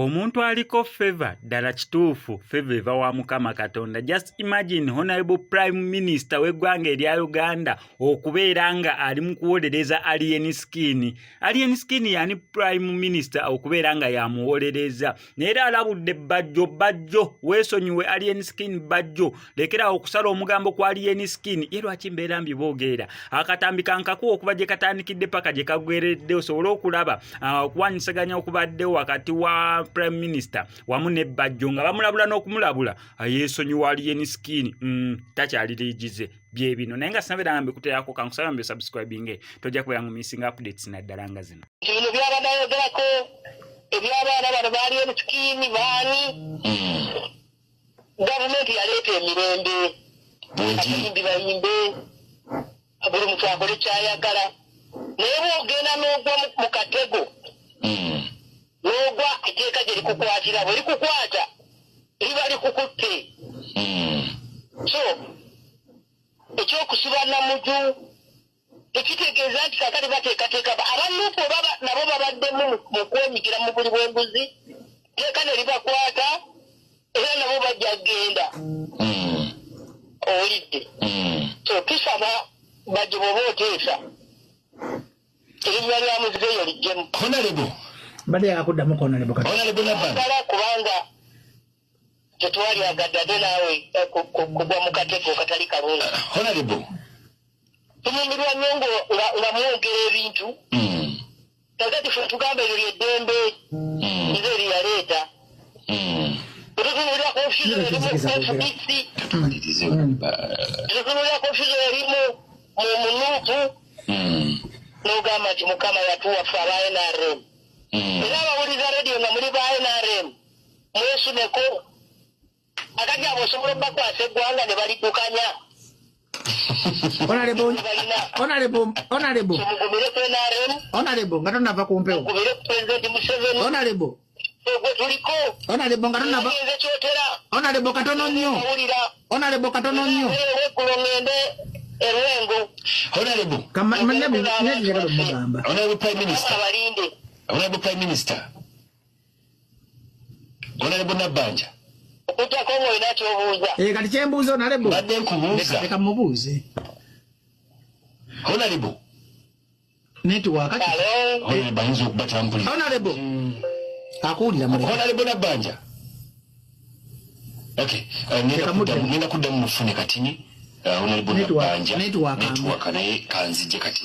Omuntu aliko favor ddala kituufu favor eva wa Mukama Katonda. Just imagine Honorable Prime Minister w'eggwanga erya Uganda okubeera nga ali mu kuwolereza Alien Skin. Alien Skin yani Prime Minister okubeera nga yamuwolereza. Neera alabudde bajjo weesonyiwe Alien Skin bajjo. Lekera okusala omugambo kwa Alien Skin. Ye lwaki mbeera mbi boogera. Akatambi kankakuwa okuba gye katandikidde paka gye kagweredde osobola okulaba okuwanyisaganya okubaddewo wakati wa Prime Minister wamu ne bajjo nga bamulabula n'okumulabula yeesonyiwa Alien Skin takyaliriigize bye bino naye nga sinabera nga mbikuteerako kankusaba mbe subscribing tojja kubeera mu missing updates naddala nga zino bino byabanayogerako ebyabaana bano ba Alien Skin baani gavumenti yaleeta emirembe abayimbi bayimbe buli muntu akole kyayagala naye bw'ogenda n'ogwa mu katego n'ogwa etteeka gye likukwatira bwe likukwata liba likukutte so ekyokusiba namuju tekitegeeza nti kakati bateekateeka abanuupu nabo babaddemu mu kwenyigira mu buli bw'enguzi teeka ne libakwata era nabo bajja kgenda owulidde so tusaba bajje bw'oba oteesa erinnya lya muzigo eyo lijjemu Honorable Bade yakuddamu ko Honorable Katonda. Honorable Nabanja kubanga tetwali agadde naawe kugwa mu katego katali kalungi. Honorable Tunyumirwa nnyo nga mwongera ebintu kakati ffe tugambe eryo ly'eddembe nze lyeyaleeta tutunuulira konfusion erimu FDC tutunuulira konfusion erimu mu munuupu n'ogamba nti Mukama yatuwa ffe aba NRM era abawuliza rediyo nga muli ba NRM mwesuneko akati abo osobola bakwasa eggwanga ne balidukanya Honorable nga tonava ku mpewo mugumire ku Pulezidenti Museveni Honorable gwe tuliko nga tonava nze kyotera Honorable katono nnyo Honorable katono nnyo olweggulo ngende erwengo Honorable Honorable Prime Minister abalinde Honorable Prime Minister Honorable Nabanja okutyako ng'olina ky'obuuza kati kyembuuza Honorable badde nkubuuza leka mubuuze Honorable network Honorable ayinza okubatambulira Honorable akuwulira muleka Honorable Nabanja okay nina kuddamu mufune kati Honorable Nabanja network naye kanzije kati